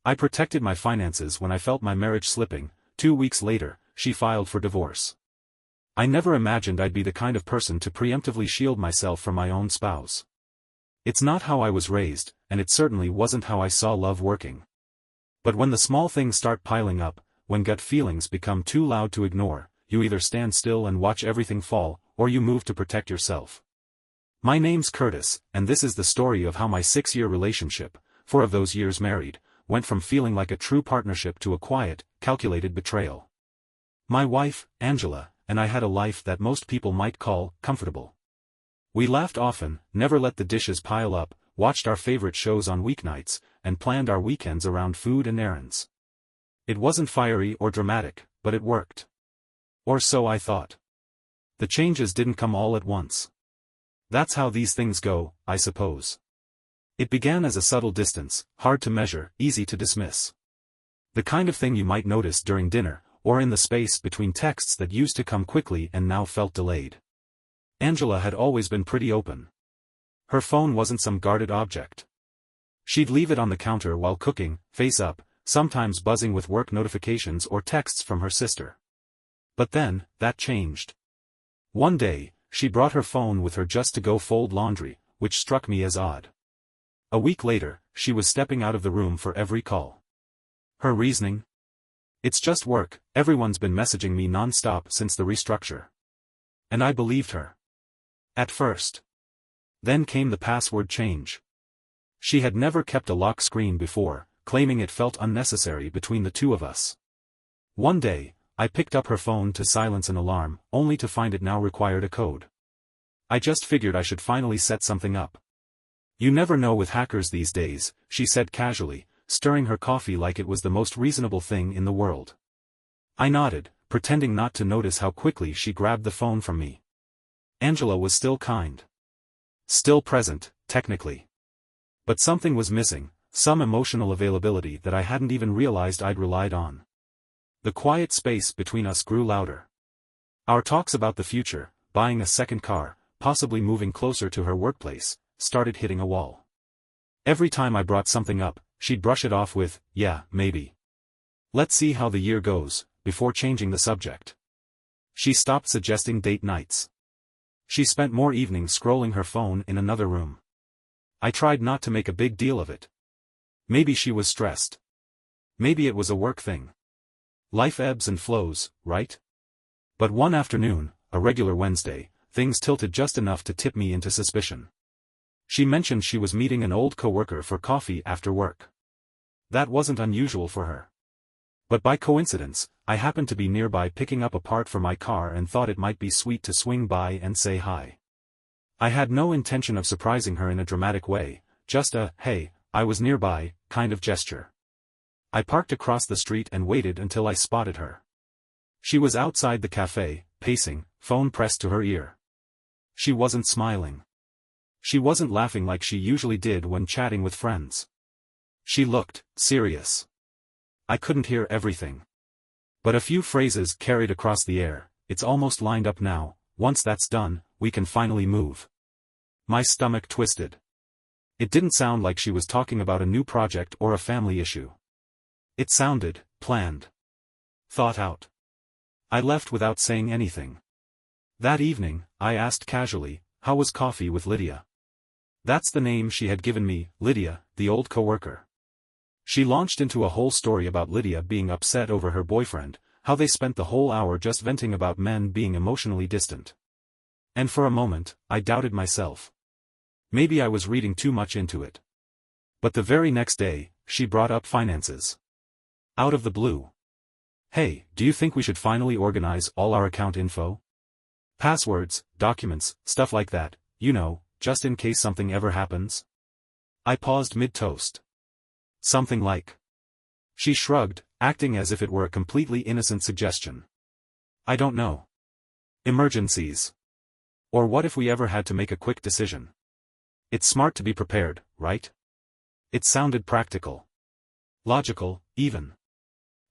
I protected my finances when I felt my marriage slipping. 2 weeks later, she filed for divorce. I never imagined I'd be the kind of person to preemptively shield myself from my own spouse. It's not how I was raised, and it certainly wasn't how I saw love working. But when the small things start piling up, when gut feelings become too loud to ignore, you either stand still and watch everything fall, or you move to protect yourself. My name's Curtis, and this is the story of how my 6-year relationship, 4 of those years married, went from feeling like a true partnership to a quiet, calculated betrayal. My wife, Angela, and I had a life that most people might call comfortable. We laughed often, never let the dishes pile up, watched our favorite shows on weeknights, and planned our weekends around food and errands. It wasn't fiery or dramatic, but it worked. Or so I thought. The changes didn't come all at once. That's how these things go, I suppose. It began as a subtle distance, hard to measure, easy to dismiss. The kind of thing you might notice during dinner, or in the space between texts that used to come quickly and now felt delayed. Angela had always been pretty open. Her phone wasn't some guarded object. She'd leave it on the counter while cooking, face up, sometimes buzzing with work notifications or texts from her sister. But then, that changed. One day, she brought her phone with her just to go fold laundry, which struck me as odd. A week later, she was stepping out of the room for every call. Her reasoning? It's just work, everyone's been messaging me non-stop since the restructure. And I believed her. At first. Then came the password change. She had never kept a lock screen before, claiming it felt unnecessary between the two of us. One day, I picked up her phone to silence an alarm, only to find it now required a code. I just figured I should finally set something up. You never know with hackers these days, she said casually, stirring her coffee like it was the most reasonable thing in the world. I nodded, pretending not to notice how quickly she grabbed the phone from me. Angela was still kind. Still present, technically. But something was missing, some emotional availability that I hadn't even realized I'd relied on. The quiet space between us grew louder. Our talks about the future, buying a second car, possibly moving closer to her workplace, started hitting a wall. Every time I brought something up, she'd brush it off with, "Yeah, maybe. Let's see how the year goes," before changing the subject. She stopped suggesting date nights. She spent more evenings scrolling her phone in another room. I tried not to make a big deal of it. Maybe she was stressed. Maybe it was a work thing. Life ebbs and flows, right? But one afternoon, a regular Wednesday, things tilted just enough to tip me into suspicion. She mentioned she was meeting an old coworker for coffee after work. That wasn't unusual for her. But by coincidence, I happened to be nearby picking up a part for my car and thought it might be sweet to swing by and say hi. I had no intention of surprising her in a dramatic way, just a, "Hey, I was nearby," kind of gesture. I parked across the street and waited until I spotted her. She was outside the cafe, pacing, phone pressed to her ear. She wasn't smiling. She wasn't laughing like she usually did when chatting with friends. She looked serious. I couldn't hear everything. But a few phrases carried across the air. "It's almost lined up now, once that's done, we can finally move." My stomach twisted. It didn't sound like she was talking about a new project or a family issue. It sounded planned. Thought out. I left without saying anything. That evening, I asked casually, "How was coffee with Lydia?" That's the name she had given me, Lydia, the old coworker. She launched into a whole story about Lydia being upset over her boyfriend, how they spent the whole hour just venting about men being emotionally distant. And for a moment, I doubted myself. Maybe I was reading too much into it. But the very next day, she brought up finances. Out of the blue. "Hey, do you think we should finally organize all our account info? Passwords, documents, stuff like that, you know, just in case something ever happens?" I paused mid-toast. "Something like." She shrugged, acting as if it were a completely innocent suggestion. "I don't know. Emergencies. Or what if we ever had to make a quick decision? It's smart to be prepared, right?" It sounded practical. Logical, even.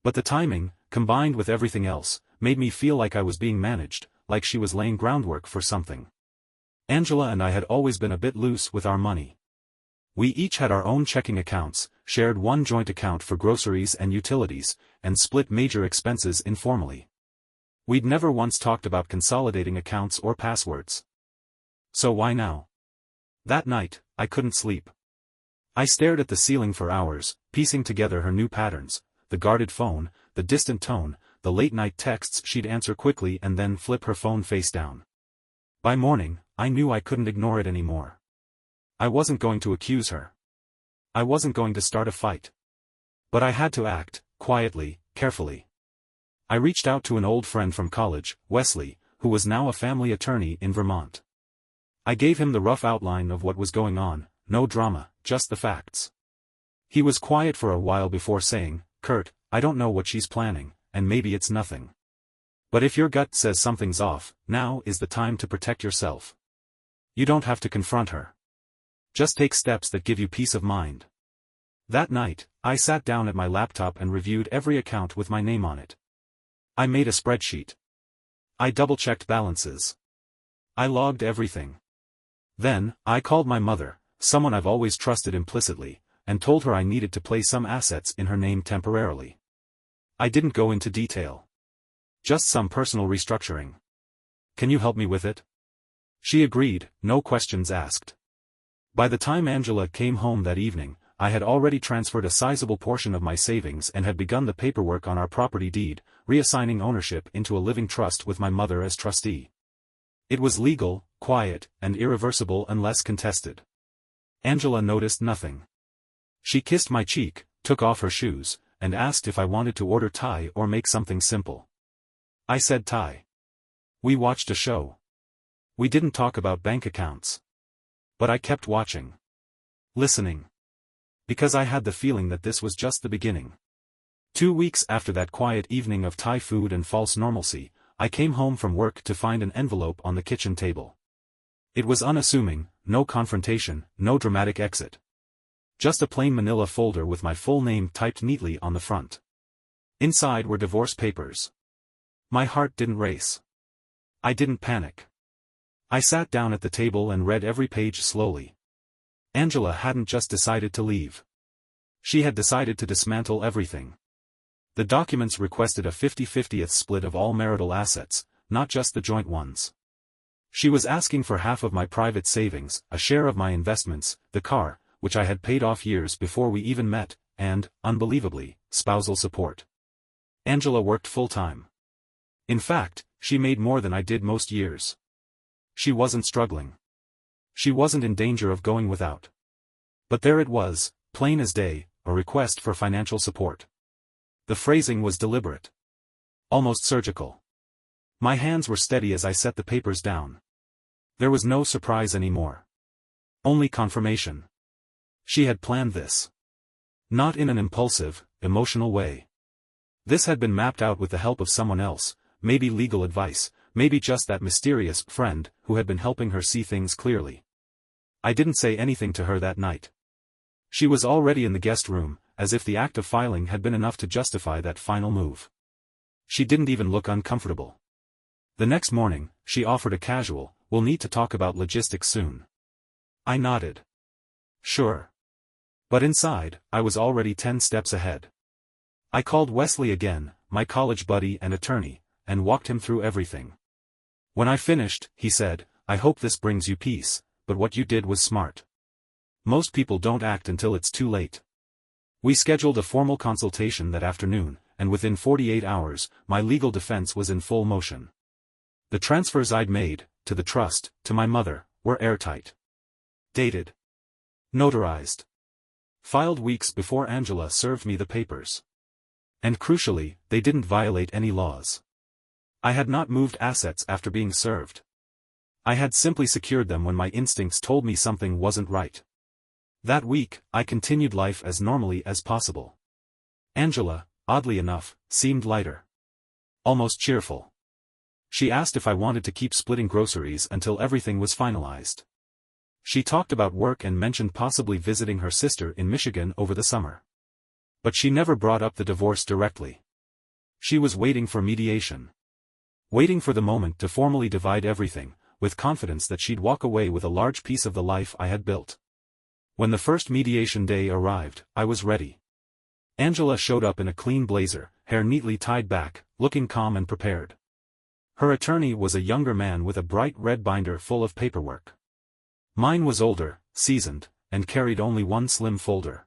But the timing, combined with everything else, made me feel like I was being managed, like she was laying groundwork for something. Angela and I had always been a bit loose with our money. We each had our own checking accounts, shared one joint account for groceries and utilities, and split major expenses informally. We'd never once talked about consolidating accounts or passwords. So why now? That night, I couldn't sleep. I stared at the ceiling for hours, piecing together her new patterns, the guarded phone, the distant tone, the late-night texts she'd answer quickly and then flip her phone face down. By morning, I knew I couldn't ignore it anymore. I wasn't going to accuse her. I wasn't going to start a fight. But I had to act, quietly, carefully. I reached out to an old friend from college, Wesley, who was now a family attorney in Vermont. I gave him the rough outline of what was going on, no drama, just the facts. He was quiet for a while before saying, "Kurt, I don't know what she's planning, and maybe it's nothing. But if your gut says something's off, now is the time to protect yourself. You don't have to confront her. Just take steps that give you peace of mind." That night, I sat down at my laptop and reviewed every account with my name on it. I made a spreadsheet. I double-checked balances. I logged everything. Then, I called my mother, someone I've always trusted implicitly, and told her I needed to place some assets in her name temporarily. I didn't go into detail. Just some personal restructuring. "Can you help me with it?" She agreed, no questions asked. By the time Angela came home that evening, I had already transferred a sizable portion of my savings and had begun the paperwork on our property deed, reassigning ownership into a living trust with my mother as trustee. It was legal, quiet, and irreversible unless contested. Angela noticed nothing. She kissed my cheek, took off her shoes, and asked if I wanted to order Thai or make something simple. I said Thai. We watched a show. We didn't talk about bank accounts. But I kept watching. Listening. Because I had the feeling that this was just the beginning. 2 weeks after that quiet evening of Thai food and false normalcy, I came home from work to find an envelope on the kitchen table. It was unassuming, no confrontation, no dramatic exit. Just a plain manila folder with my full name typed neatly on the front. Inside were divorce papers. My heart didn't race. I didn't panic. I sat down at the table and read every page slowly. Angela hadn't just decided to leave. She had decided to dismantle everything. The documents requested a 50-50th split of all marital assets, not just the joint ones. She was asking for half of my private savings, a share of my investments, the car, which I had paid off years before we even met, and, unbelievably, spousal support. Angela worked full-time. In fact, she made more than I did most years. She wasn't struggling. She wasn't in danger of going without. But there it was, plain as day, a request for financial support. The phrasing was deliberate. Almost surgical. My hands were steady as I set the papers down. There was no surprise anymore. Only confirmation. She had planned this. Not in an impulsive, emotional way. This had been mapped out with the help of someone else, maybe legal advice, maybe just that mysterious friend who had been helping her see things clearly. I didn't say anything to her that night. She was already in the guest room, as if the act of filing had been enough to justify that final move. She didn't even look uncomfortable. The next morning, she offered a casual, "We'll need to talk about logistics soon." I nodded. Sure. But inside, I was already 10 steps ahead. I called Wesley again, my college buddy and attorney, and walked him through everything. When I finished, he said, "I hope this brings you peace, but what you did was smart. Most people don't act until it's too late." We scheduled a formal consultation that afternoon, and within 48 hours, my legal defense was in full motion. The transfers I'd made, to the trust, to my mother, were airtight. Dated. Notarized. Filed weeks before Angela served me the papers. And crucially, they didn't violate any laws. I had not moved assets after being served. I had simply secured them when my instincts told me something wasn't right. That week, I continued life as normally as possible. Angela, oddly enough, seemed lighter. Almost cheerful. She asked if I wanted to keep splitting groceries until everything was finalized. She talked about work and mentioned possibly visiting her sister in Michigan over the summer. But she never brought up the divorce directly. She was waiting for mediation. Waiting for the moment to formally divide everything, with confidence that she'd walk away with a large piece of the life I had built. When the first mediation day arrived, I was ready. Angela showed up in a clean blazer, hair neatly tied back, looking calm and prepared. Her attorney was a younger man with a bright red binder full of paperwork. Mine was older, seasoned, and carried only one slim folder.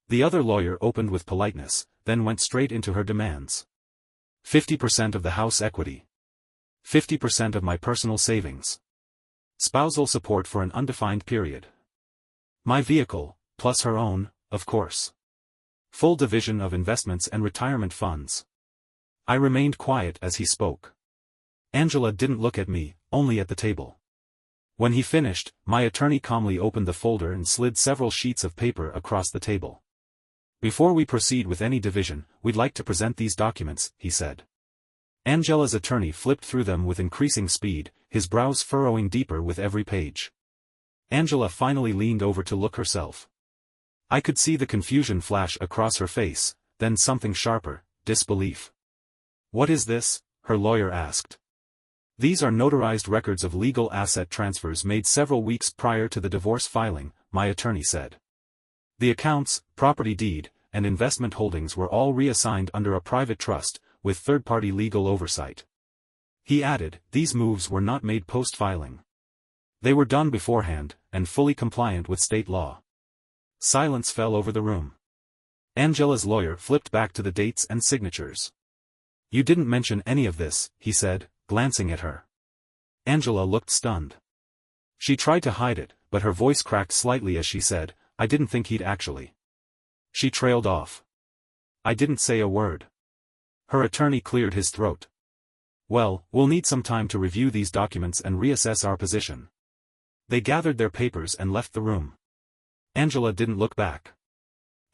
The other lawyer opened with politeness, then went straight into her demands. 50% of the house equity. 50% of my personal savings. Spousal support for an undefined period. My vehicle, plus her own, of course. Full division of investments and retirement funds. I remained quiet as he spoke. Angela didn't look at me, only at the table. When he finished, my attorney calmly opened the folder and slid several sheets of paper across the table. Before we proceed with any division, we'd like to present these documents, he said. Angela's attorney flipped through them with increasing speed, his brows furrowing deeper with every page. Angela finally leaned over to look herself. I could see the confusion flash across her face, then something sharper, disbelief. What is this? Her lawyer asked. These are notarized records of legal asset transfers made several weeks prior to the divorce filing, my attorney said. The accounts, property deed, and investment holdings were all reassigned under a private trust, with third-party legal oversight. He added, these moves were not made post-filing. They were done beforehand, and fully compliant with state law. Silence fell over the room. Angela's lawyer flipped back to the dates and signatures. You didn't mention any of this, he said, glancing at her. Angela looked stunned. She tried to hide it, but her voice cracked slightly as she said, I didn't think he'd actually. She trailed off. I didn't say a word. Her attorney cleared his throat. Well, we'll need some time to review these documents and reassess our position. They gathered their papers and left the room. Angela didn't look back.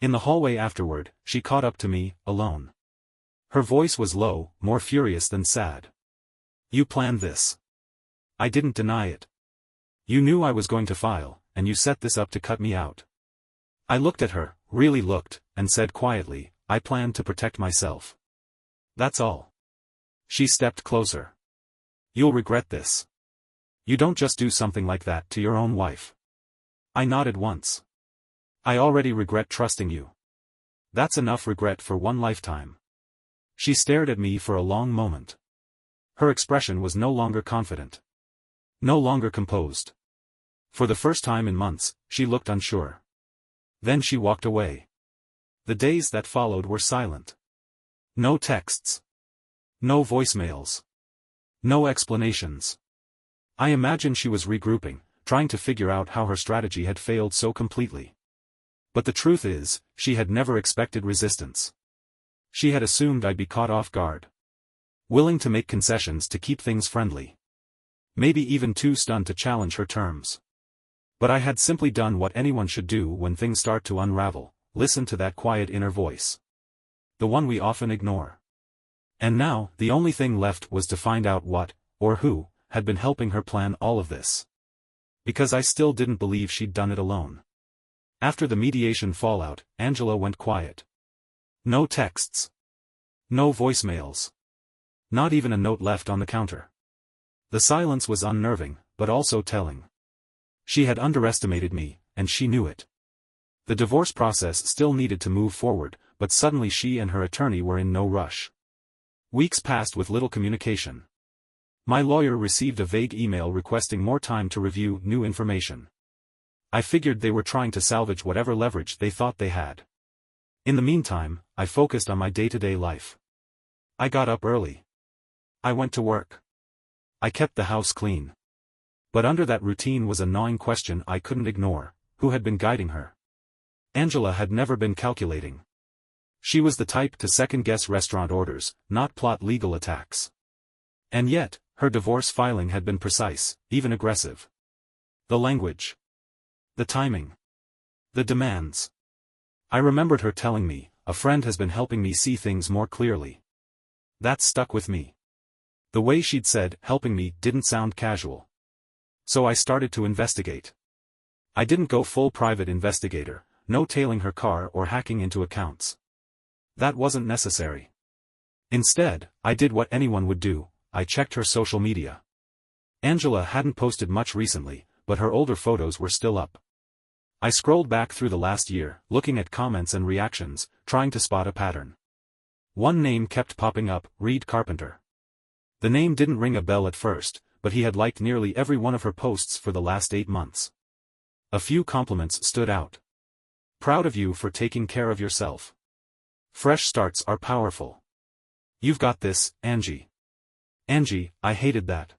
In the hallway afterward, she caught up to me, alone. Her voice was low, more furious than sad. You planned this. I didn't deny it. You knew I was going to file, and you set this up to cut me out. I looked at her, really looked, and said quietly, I planned to protect myself. That's all. She stepped closer. You'll regret this. You don't just do something like that to your own wife. I nodded once. I already regret trusting you. That's enough regret for one lifetime. She stared at me for a long moment. Her expression was no longer confident. No longer composed. For the first time in months, she looked unsure. Then she walked away. The days that followed were silent. No texts. No voicemails. No explanations. I imagined she was regrouping, trying to figure out how her strategy had failed so completely. But the truth is, she had never expected resistance. She had assumed I'd be caught off guard. Willing to make concessions to keep things friendly. Maybe even too stunned to challenge her terms. But I had simply done what anyone should do when things start to unravel, listen to that quiet inner voice. The one we often ignore. And now, the only thing left was to find out what, or who, had been helping her plan all of this. Because I still didn't believe she'd done it alone. After the mediation fallout, Angela went quiet. No texts. No voicemails. Not even a note left on the counter. The silence was unnerving, but also telling. She had underestimated me, and she knew it. The divorce process still needed to move forward, but suddenly she and her attorney were in no rush. Weeks passed with little communication. My lawyer received a vague email requesting more time to review new information. I figured they were trying to salvage whatever leverage they thought they had. In the meantime, I focused on my day-to-day life. I got up early. I went to work. I kept the house clean. But under that routine was a gnawing question I couldn't ignore: who had been guiding her? Angela had never been calculating. She was the type to second-guess restaurant orders, not plot legal attacks. And yet, her divorce filing had been precise, even aggressive. The language. The timing. The demands. I remembered her telling me, a friend has been helping me see things more clearly. That stuck with me. The way she'd said, helping me, didn't sound casual. So I started to investigate. I didn't go full private investigator, no tailing her car or hacking into accounts. That wasn't necessary. Instead, I did what anyone would do: I checked her social media. Angela hadn't posted much recently, but her older photos were still up. I scrolled back through the last year, looking at comments and reactions, trying to spot a pattern. One name kept popping up, Reed Carpenter. The name didn't ring a bell at first, but he had liked nearly every one of her posts for the last 8 months. A few compliments stood out. Proud of you for taking care of yourself. Fresh starts are powerful. You've got this, Angie. Angie, I hated that.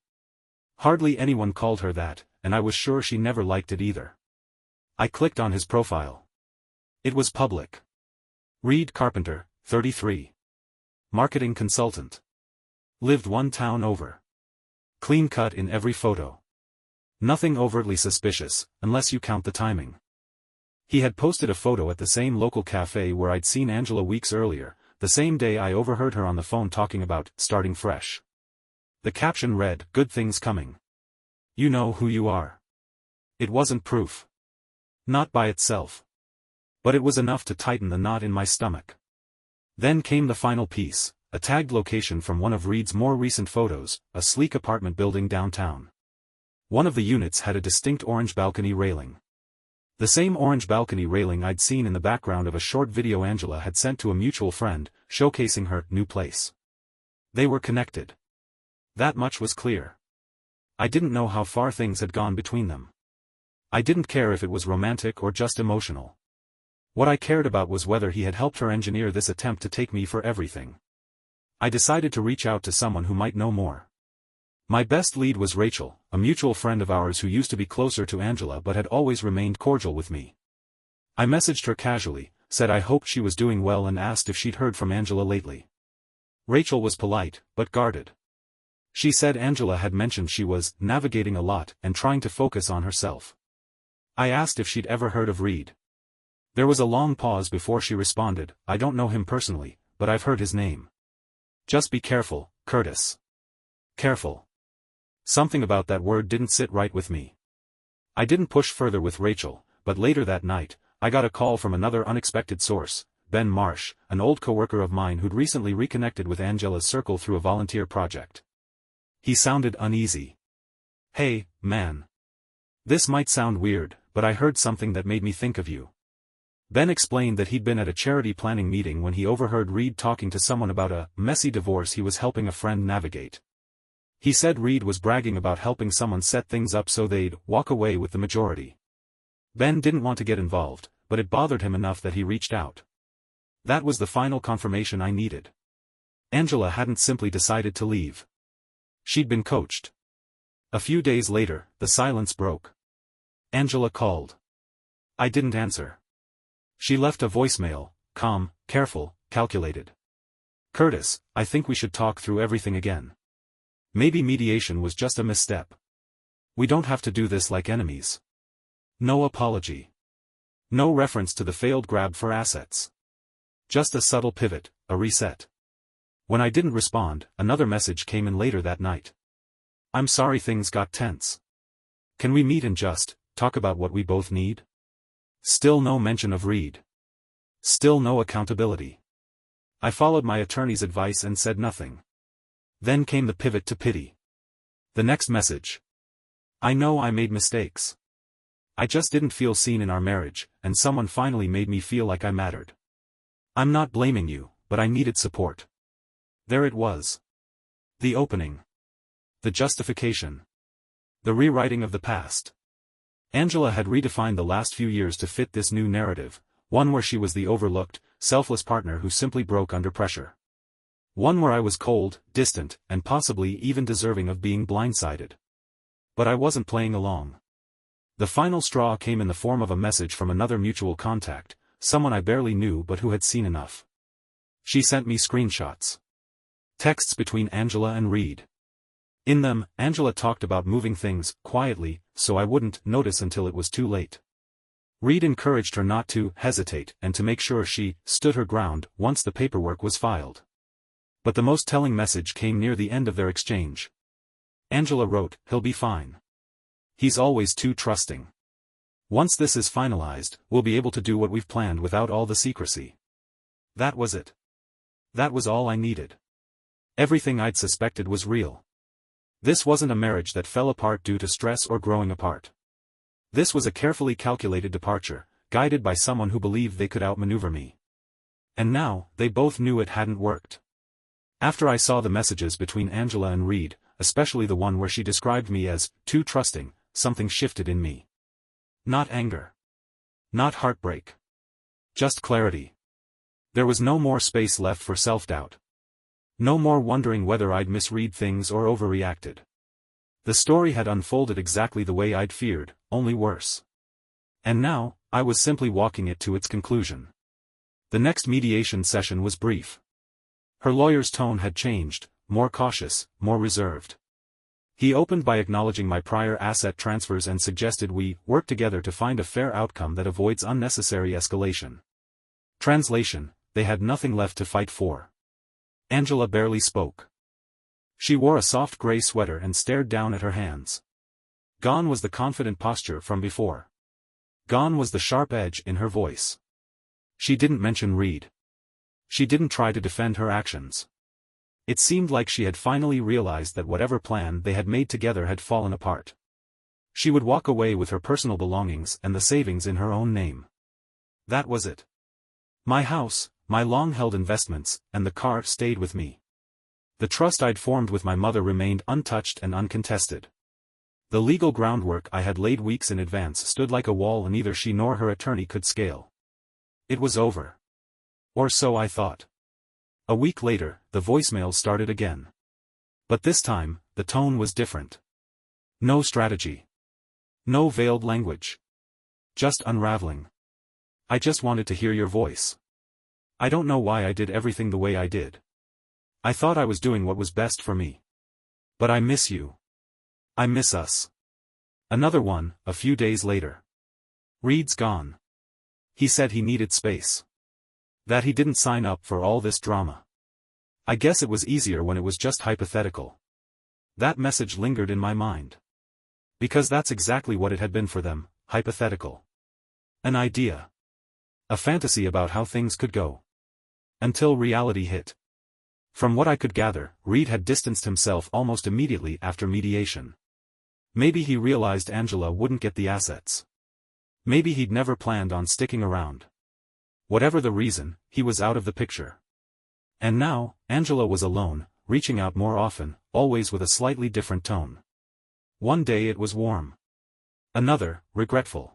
Hardly anyone called her that, and I was sure she never liked it either. I clicked on his profile. It was public. Reed Carpenter, 33. Marketing consultant. Lived one town over. Clean cut in every photo. Nothing overtly suspicious, unless you count the timing. He had posted a photo at the same local cafe where I'd seen Angela weeks earlier, the same day I overheard her on the phone talking about starting fresh. The caption read, "Good things coming. You know who you are." It wasn't proof. Not by itself. But it was enough to tighten the knot in my stomach. Then came the final piece, a tagged location from one of Reed's more recent photos, a sleek apartment building downtown. One of the units had a distinct orange balcony railing. The same orange balcony railing I'd seen in the background of a short video Angela had sent to a mutual friend, showcasing her new place. They were connected. That much was clear. I didn't know how far things had gone between them. I didn't care if it was romantic or just emotional. What I cared about was whether he had helped her engineer this attempt to take me for everything. I decided to reach out to someone who might know more. My best lead was Rachel, a mutual friend of ours who used to be closer to Angela but had always remained cordial with me. I messaged her casually, said I hoped she was doing well and asked if she'd heard from Angela lately. Rachel was polite, but guarded. She said Angela had mentioned she was navigating a lot and trying to focus on herself. I asked if she'd ever heard of Reed. There was a long pause before she responded, "I don't know him personally, but I've heard his name. Just be careful, Curtis." Careful. Something about that word didn't sit right with me. I didn't push further with Rachel, but later that night, I got a call from another unexpected source, Ben Marsh, an old coworker of mine who'd recently reconnected with Angela's circle through a volunteer project. He sounded uneasy. "Hey, man. This might sound weird, but I heard something that made me think of you." Ben explained that he'd been at a charity planning meeting when he overheard Reed talking to someone about a messy divorce he was helping a friend navigate. He said Reed was bragging about helping someone set things up so they'd walk away with the majority. Ben didn't want to get involved, but it bothered him enough that he reached out. That was the final confirmation I needed. Angela hadn't simply decided to leave. She'd been coached. A few days later, the silence broke. Angela called. I didn't answer. She left a voicemail, calm, careful, calculated. "Curtis, I think we should talk through everything again. Maybe mediation was just a misstep. We don't have to do this like enemies." No apology. No reference to the failed grab for assets. Just a subtle pivot, a reset. When I didn't respond, another message came in later that night. "I'm sorry things got tense. Can we meet and just talk about what we both need?" Still no mention of Reed. Still no accountability. I followed my attorney's advice and said nothing. Then came the pivot to pity. The next message. "I know I made mistakes. I just didn't feel seen in our marriage, and someone finally made me feel like I mattered. I'm not blaming you, but I needed support." There it was. The opening. The justification. The rewriting of the past. Angela had redefined the last few years to fit this new narrative, one where she was the overlooked, selfless partner who simply broke under pressure. One where I was cold, distant, and possibly even deserving of being blindsided. But I wasn't playing along. The final straw came in the form of a message from another mutual contact, someone I barely knew but who had seen enough. She sent me screenshots. Texts between Angela and Reed. In them, Angela talked about moving things, quietly, so I wouldn't notice until it was too late. Reed encouraged her not to hesitate and to make sure she stood her ground once the paperwork was filed. But the most telling message came near the end of their exchange. Angela wrote, "He'll be fine. He's always too trusting. Once this is finalized, we'll be able to do what we've planned without all the secrecy." That was it. That was all I needed. Everything I'd suspected was real. This wasn't a marriage that fell apart due to stress or growing apart. This was a carefully calculated departure, guided by someone who believed they could outmaneuver me. And now, they both knew it hadn't worked. After I saw the messages between Angela and Reed, especially the one where she described me as too trusting, something shifted in me. Not anger. Not heartbreak. Just clarity. There was no more space left for self-doubt. No more wondering whether I'd misread things or overreacted. The story had unfolded exactly the way I'd feared, only worse. And now, I was simply walking it to its conclusion. The next mediation session was brief. Her lawyer's tone had changed, more cautious, more reserved. He opened by acknowledging my prior asset transfers and suggested we work together to find a fair outcome that avoids unnecessary escalation. Translation: they had nothing left to fight for. Angela barely spoke. She wore a soft gray sweater and stared down at her hands. Gone was the confident posture from before. Gone was the sharp edge in her voice. She didn't mention Reed. She didn't try to defend her actions. It seemed like she had finally realized that whatever plan they had made together had fallen apart. She would walk away with her personal belongings and the savings in her own name. That was it. My house, my long-held investments, and the car stayed with me. The trust I'd formed with my mother remained untouched and uncontested. The legal groundwork I had laid weeks in advance stood like a wall neither she nor her attorney could scale. It was over. Or so I thought. A week later, the voicemail started again. But this time, the tone was different. No strategy. No veiled language. Just unraveling. I just wanted to hear your voice. I don't know why I did everything the way I did. I thought I was doing what was best for me. But I miss you. I miss us. Another one, a few days later. Reed's gone. He said he needed space. That he didn't sign up for all this drama. I guess it was easier when it was just hypothetical. That message lingered in my mind. Because that's exactly what it had been for them, hypothetical. An idea. A fantasy about how things could go. Until reality hit. From what I could gather, Reed had distanced himself almost immediately after mediation. Maybe he realized Angela wouldn't get the assets. Maybe he'd never planned on sticking around. Whatever the reason, he was out of the picture. And now, Angela was alone, reaching out more often, always with a slightly different tone. One day it was warm. Another, regretful.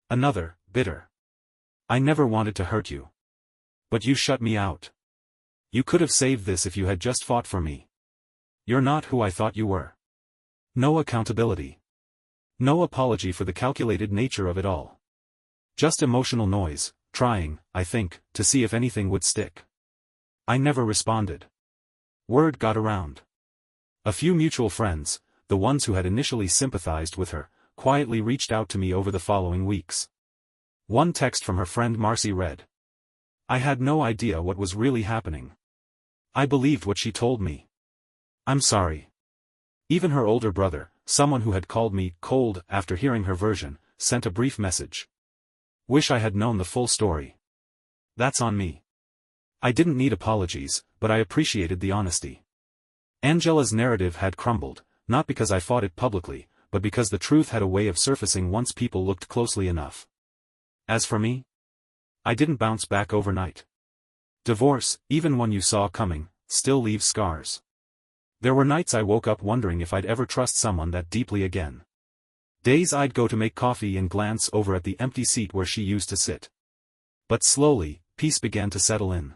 Another, bitter. I never wanted to hurt you. But you shut me out. You could have saved this if you had just fought for me. You're not who I thought you were. No accountability. No apology for the calculated nature of it all. Just emotional noise, trying, I think, to see if anything would stick. I never responded. Word got around. A few mutual friends, the ones who had initially sympathized with her, quietly reached out to me over the following weeks. One text from her friend Marcy read. I had no idea what was really happening. I believed what she told me. I'm sorry. Even her older brother, someone who had called me cold after hearing her version, sent a brief message. Wish I had known the full story. That's on me. I didn't need apologies, but I appreciated the honesty. Angela's narrative had crumbled, not because I fought it publicly, but because the truth had a way of surfacing once people looked closely enough. As for me, I didn't bounce back overnight. Divorce, even one you saw coming, still leaves scars. There were nights I woke up wondering if I'd ever trust someone that deeply again. Days I'd go to make coffee and glance over at the empty seat where she used to sit. But slowly, peace began to settle in.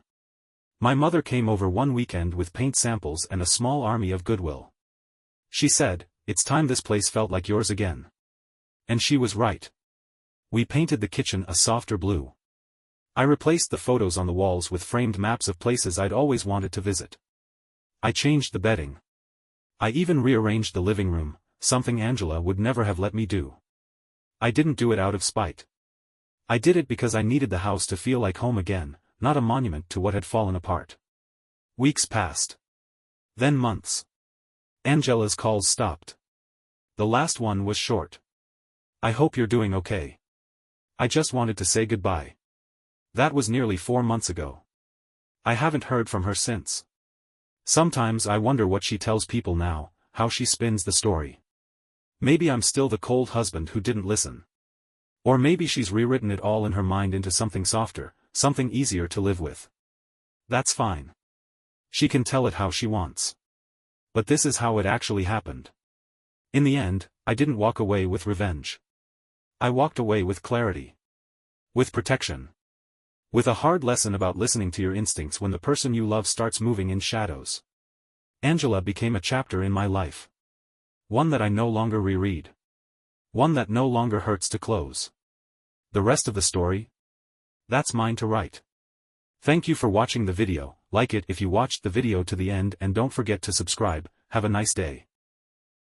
My mother came over one weekend with paint samples and a small army of goodwill. She said, "It's time this place felt like yours again." And she was right. We painted the kitchen a softer blue. I replaced the photos on the walls with framed maps of places I'd always wanted to visit. I changed the bedding. I even rearranged the living room, something Angela would never have let me do. I didn't do it out of spite. I did it because I needed the house to feel like home again, not a monument to what had fallen apart. Weeks passed. Then months. Angela's calls stopped. The last one was short. I hope you're doing okay. I just wanted to say goodbye. That was nearly 4 months ago. I haven't heard from her since. Sometimes I wonder what she tells people now, how she spins the story. Maybe I'm still the cold husband who didn't listen. Or maybe she's rewritten it all in her mind into something softer, something easier to live with. That's fine. She can tell it how she wants. But this is how it actually happened. In the end, I didn't walk away with revenge. I walked away with clarity. With protection. With a hard lesson about listening to your instincts when the person you love starts moving in shadows. Angela became a chapter in my life. One that I no longer reread. One that no longer hurts to close. The rest of the story? That's mine to write. Thank you for watching the video, like it if you watched the video to the end and don't forget to subscribe. Have a nice day.